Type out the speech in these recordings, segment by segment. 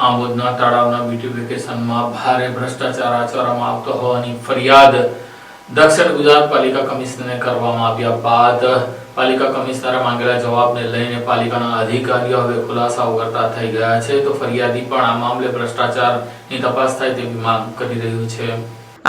આમોદના તળાવના બ્યુટિફિકેશનમાં ભારે ભ્રષ્ટાચાર આચરવામાં આવતો હોવાની ફરિયાદ દક્ષિણ ગુજરાત પાલિકા કમિશનરને કરવામાં આવ્યા બાદ પાલિકા કમિશનરે માંગેલા જવાબને લઈને પાલિકાના અધિકારીઓ હવે ખુલાસાઓ કરતા થઈ ગયા છે, તો ફરિયાદી પણ આ મામલે ભ્રષ્ટાચારની તપાસ થાય તેવી માંગ કરી રહ્યું છે।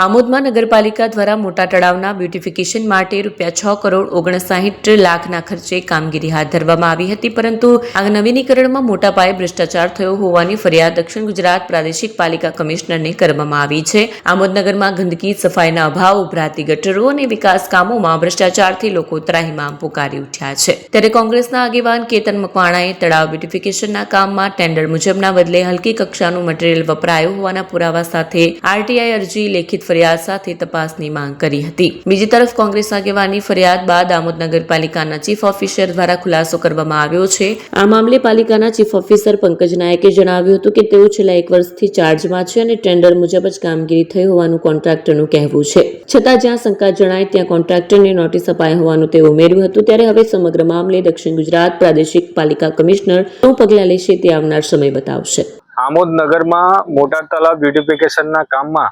આમોદમાં નગરપાલિકા દ્વારા મોટા તળાવના બ્યુટિફિકેશન માટે ₹6,59,00,000ના ખર્ચે કામગીરી હાથ ધરવામાં આવી હતી, પરંતુ આ નવીનીકરણમાં મોટા પાયે ભ્રષ્ટાચાર થયો હોવાની ફરિયાદ દક્ષિણ ગુજરાત પ્રાદેશિક પાલિકા કમિશનરને કરવામાં આવી છે। આમોદ નગરમાં ગંદકી, સફાઈના અભાવ, ઉભરાતી ગટરો અને વિકાસ કામોમાં ભ્રષ્ટાચારથી લોકો ત્રાહિમામ પુકારી ઉઠ્યા છે। ત્યારે કોંગ્રેસના આગેવાન કેતન મકવાણાએ તળાવ બ્યુટિફિકેશનના કામમાં ટેન્ડર મુજબના બદલે હલકી કક્ષાનું મટીરીયલ વપરાયું હોવાના પુરાવા સાથે આરટીઆઈ અરજી લેખિત ફરિયાદ સાથે તપાસની માંગ કરી હતી। બીજી તરફ કોંગ્રેસ આગેવાની ફરિયાદ બાદ આમોદ નગરપાલિકાના ચીફ ઓફિસર દ્વારા ખુલાસો કરવામાં આવ્યો છે। આ મામલે પાલિકાના ચીફ ઓફિસર પંકજ નાયકે જણાવ્યું હતું કે તેઓ છેલ્લા 1 વર્ષથી ચાર્જમાં છે અને ટેન્ડર મુજબ જ કામગીરી થઈ હોવાનું કોન્ટ્રાક્ટરનું કહેવું છે, છતાં જ્યાં શંકા જણાય ત્યાં કોન્ટ્રાક્ટરને નોટિસ અપાઈ હોવાનું તેઓ ઉમેર્યું હતું। ત્યારે હવે સમગ્ર મામલે દક્ષિણ ગુજરાત પ્રાદેશિક પાલિકા કમિશનર શું પગલાં લેશે તે આવનાર સમય બતાવશે। આમોદ નગરમાં મોટા તળાવ બ્યુટિફિકેશનના કામમાં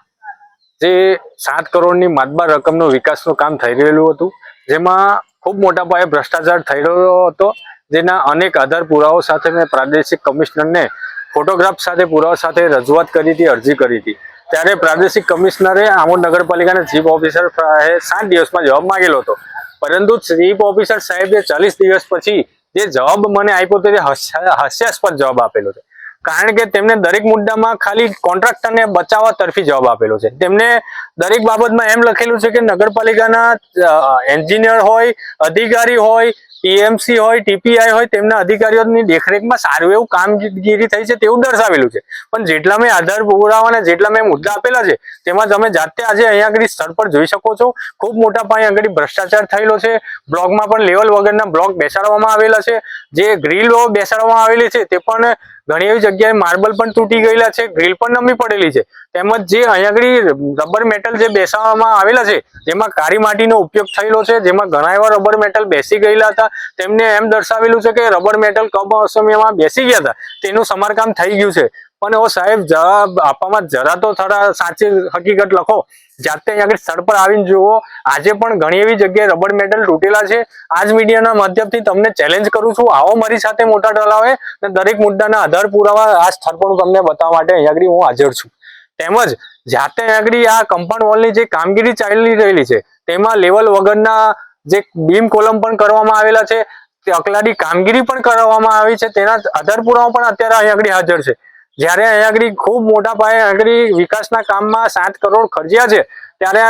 જે 7 કરોડની માતબાર રકમનો વિકાસનું કામ થઈ રહેલું હતું, જેમાં ખૂબ મોટા પાયે ભ્રષ્ટાચાર થઈ રહ્યો હતો, જેના અનેક આધાર પુરાવાઓ સાથે મેં પ્રાદેશિક કમિશનરને ફોટોગ્રાફ સાથે પુરાવા સાથે રજૂઆત કરી હતી, અરજી કરી હતી। ત્યારે પ્રાદેશિક કમિશનરે આમોદ નગરપાલિકાના ચીફ ઓફિસર 7 દિવસમાં જવાબ માંગેલો હતો, પરંતુ ચીફ ઓફિસર સાહેબે 40 દિવસ પછી જે જવાબ મને આપ્યો તે હાસ્યાસ્પદ જવાબ આપેલો છે, કારણ કે તેમને દરેક મુદ્દામાં ખાલી કોન્ટ્રાક્ટરને બચાવવા તરફી જવાબ આપેલો છે। તેમને દરેક બાબતમાં એમ લખેલું છે કે નગરપાલિકાના એન્જિનિયર હોય, અધિકારી હોય, પીએમસી હોય, ટીપીઆઈ હોય, તેમના અધિકારીઓની દેખરેખમાં સારું એવું કામગીરી થઈ છે તેવું દર્શાવેલું છે, પણ જેટલા મેં આધાર પુરાવાના જેટલા મેં મુદ્દા આપેલા છે તેમાં તમે જાતે આજે અહીંયા આગળ સ્થળ પર જોઈ શકો છો, ખૂબ મોટા પાયે આગળ ભ્રષ્ટાચાર થયેલો છે। બ્લોકમાં પણ લેવલ વગરના બ્લોક બેસાડવામાં આવેલા છે, જે ગ્રીલો બેસાડવામાં આવેલી છે તે પણ ઘણી એવી જગ્યાએ માર્બલ પણ તૂટી ગયેલા છે, ગ્રીલ પણ નમી પડેલી છે, તેમજ જે અહીંયા આગળ રબર મેટલ જે બેસાડવામાં આવેલા છે જેમાં કાળી માટીનો ઉપયોગ થયેલો છે, જેમાં ઘણા એવા રબર મેટલ બેસી ગયેલા હતા। તેમને એમ દર્શાવેલું છે કે રબર મેટલ કમોસમીમાં બેસી ગયા હતા, તેનું સમારકામ થઈ ગયું છે, પણ ઓ સાહેબ જવાબ આપવામાં જરા તો થોડા સાચી હકીકત લખો, જાતે અહીંયા આગળ સ્થળ પર આવીને જુઓ। આજે પણ ઘણી એવી જગ્યાએ રબર મેટલ તૂટેલા છે। આજ મીડિયાના માધ્યમથી તમને ચેલેન્જ કરું છું, આવો મારી સાથે મોટા તળાવે અને દરેક મુદ્દાના આધાર પુરાવા આ સ્થળ પર તમને બતાવવા માટે અહીંયા આગળ હું હાજર છું। તેમજ જાતે અહીંયા આગળ આ કમ્પાઉન્ડ વોલની જે કામગીરી ચાલી રહેલી છે તેમાં લેવલ વગરના જે બીમ કોલમ પણ કરવામાં આવેલા છે, તે અકલાડી કામગીરી પણ કરવામાં આવી છે, તેના આધાર પુરાવા પણ અત્યારે અહીંયા આગળ હાજર છે। જ્યારે અહીંયા આગળ ખૂબ મોટા પાયે આગળ વિકાસના કામમાં 7 કરોડ ખર્ચ્યા છે, ત્યારે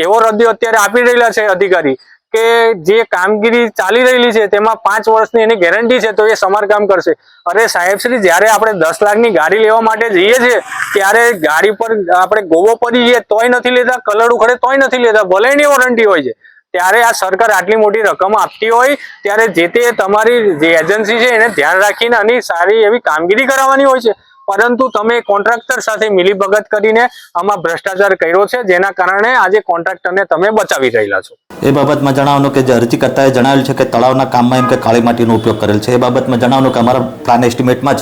એવો રદ્યો અત્યારે આપી રહેલા છે અધિકારી કે જે કામગીરી ચાલી રહેલી છે તેમાં 5 વર્ષની એની ગેરંટી છે, તો એ સમારકામ કરશે। અરે સાહેબ શ્રી, જ્યારે આપણે 10 લાખની ગાડી લેવા માટે જઈએ છીએ ત્યારે ગાડી પર આપણે ગોવો પડી જઈએ તોય નથી લેતા, કલર ઉખડે તોય નથી લેતા, ભલે એની વોરંટી હોય છે। ત્યારે આ સરકાર આટલી મોટી રકમ આપતી હોય ત્યારે જે તે તમારી જે એજન્સી છે એને ધ્યાન રાખીને આની સારી એવી કામગીરી કરાવવાની હોય છે, પરંતુ તમે કોન્ટ્રાક્ટર સાથે મિલીભગત કરીને આમાં ભ્રષ્ટાચાર કર્યો છે, જેના કારણે આજે કોન્ટ્રાક્ટરને તમે બચાવી રહેલા છો। એ બાબતમાં જણાવવાનું કે જે અરજીકર્તાએ જણાવેલ છે કે તળાવના કામમાં એમ કે કાળી માટીનો ઉપયોગ કરેલ છે, એ બાબતમાં જણાવવાનું કે અમારા પ્લાન એસ્ટિમેટમાં જ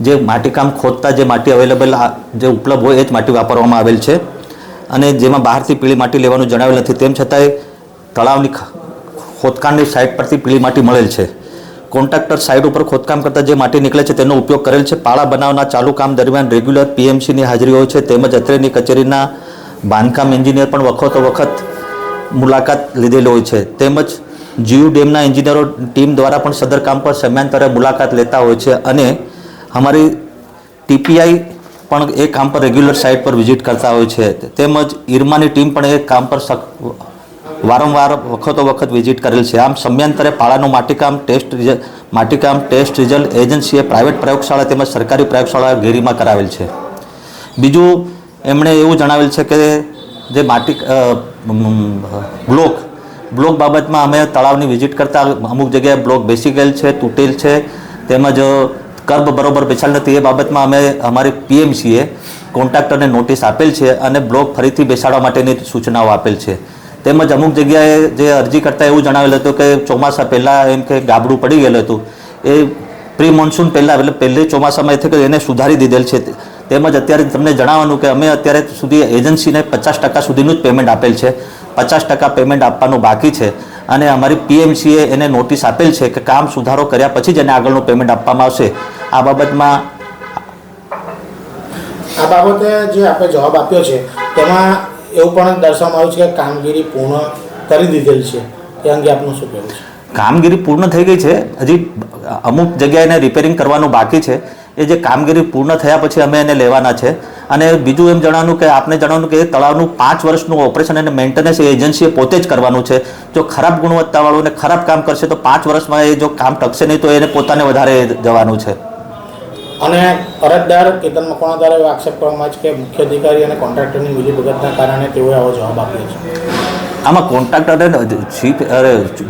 જે માટીકામ ખોદતા જે માટી અવેલેબલ જે ઉપલબ્ધ હોય એ જ માટી વાપરવામાં આવેલ છે, અને જેમાં બહારથી પીળી માટી લેવાનું જણાવેલ નથી, તેમ છતાંય તળાવની ખોદકામની સાઇટ પરથી પીળી માટી મળેલ છે। કોન્ટ્રાક્ટર સાઇટ ઉપર ખોદકામ કરતાં જે માટી નીકળે છે તેનો ઉપયોગ કરેલ છે। પાળા બનાવના ચાલુ કામ દરમિયાન રેગ્યુલર પીએમસીની હાજરી હોય છે, તેમજ અત્રેની કચેરીના બાંધકામ એન્જિનિયર પણ વખતો વખત મુલાકાત લીધેલી હોય છે, તેમજ જીયુ ડેમના એન્જિનિયરો ટીમ દ્વારા પણ સદર કામ પર સમયાંતરે મુલાકાત લેતા હોય છે, અને અમારી ટીપીઆઈ પણ એ કામ પર રેગ્યુલર સાઇટ પર વિઝિટ કરતા હોય છે, તેમજ ઇરમાની ટીમ પણ એ કામ પર વારંવાર વખતો વખત વિઝિટ કરેલ છે। આમ સમયાંતરે પાળાનું માટીકામ ટેસ્ટ રિઝલ્ટ એજન્સીએ પ્રાઇવેટ પ્રયોગશાળા તેમજ સરકારી પ્રયોગશાળા ઘેરીમાં કરાવેલ છે। બીજું એમણે એવું જણાવેલ છે કે જે માટી બ્લોક બાબતમાં અમે તળાવની વિઝિટ કરતા અમુક જગ્યાએ બ્લોક બેસી ગયેલ છે, તૂટેલ છે, તેમજ કર્બ બરોબર બેસાડેલ નથી, એ બાબતમાં અમે અમારી પીએમસીએ કોન્ટ્રાક્ટરને નોટિસ આપેલ છે અને બ્લોક ફરીથી બેસાડવા માટેની સૂચનાઓ આપેલ છે। તેમજ અમુક જગ્યાએ જે અરજી કરતા એવું જણાવેલ હતું કે ચોમાસા પહેલાં એમ કે ગાબડું પડી ગયેલું હતું, એ પ્રી મોન્સૂન પહેલાં એટલે પહેલે ચોમાસામાં એ એને સુધારી દીધેલ છે. તેમજ અત્યારે તમને જણાવવાનું કે અમે અત્યારે સુધી એજન્સીને 50% સુધીનું જ પેમેન્ટ આપેલ છે. 50% પેમેન્ટ આપવાનું બાકી છે અને અમારી પીએમસીએ એને નોટિસ આપેલ છે કે કામ સુધારો કર્યા પછી જ એને આગળનું પેમેન્ટ આપવામાં આવશે. આ બાબતમાં આ બાબતે જે આપણે જવાબ આપ્યો છે તેમાં એવું પણ દર્શાવવામાં આવ્યું છે કે કામગીરી પૂર્ણ કરી દીધેલ છે. તે અંગે આપનું શું કહેવું છે? કામગીરી પૂર્ણ થઈ ગઈ છે. હજી અમુક જગ્યાએ એને રિપેરિંગ કરવાનું બાકી છે. એ જે કામગીરી પૂર્ણ થયા પછી અમે એને લેવાના છે. અને બીજું એમ જણાવવાનું કે આપને જણાવવાનું કે એ તળાવનું 5 વર્ષનું ઓપરેશન અને મેન્ટેનન્સ એ એજન્સીએ પોતે જ કરવાનું છે. જો ખરાબ ગુણવત્તાવાળું અને ખરાબ કામ કરશે તો 5 વર્ષમાં એ જો કામ ટકશે નહીં તો એને પોતાને વધારે જવાનું છે. અને અરજદાર કેતન મકવાણા દ્વારા એવો આક્ષેપ કરવામાં આવે છે કે મુખ્ય અધિકારી અને કોન્ટ્રાક્ટરની મિલીભગતના કારણે તેઓએ આવો જવાબ આપ્યો છે. આમાં કોન્ટ્રાક્ટર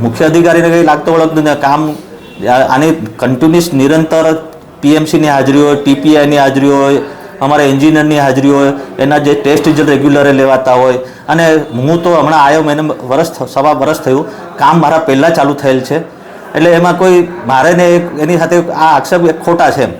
મુખ્ય અધિકારીને કંઈ લાગતો વળગતું ને કામ આની કન્ટિન્યુઅસ નિરંતર પીએમસીની હાજરી હોય, ટીપીઆઈની હાજરી હોય, અમારા એન્જિનિયરની હાજરી હોય, એના જે ટેસ્ટ રિઝલ્ટ રેગ્યુલરે લેવાતા હોય. અને હું તો હમણાં આવ્યો મને સવા વર્ષ થયું, કામ મારા પહેલાં ચાલુ થયેલ છે. એટલે એમાં કોઈ મારે ને એની સાથે આ આક્ષેપ ખોટા છે.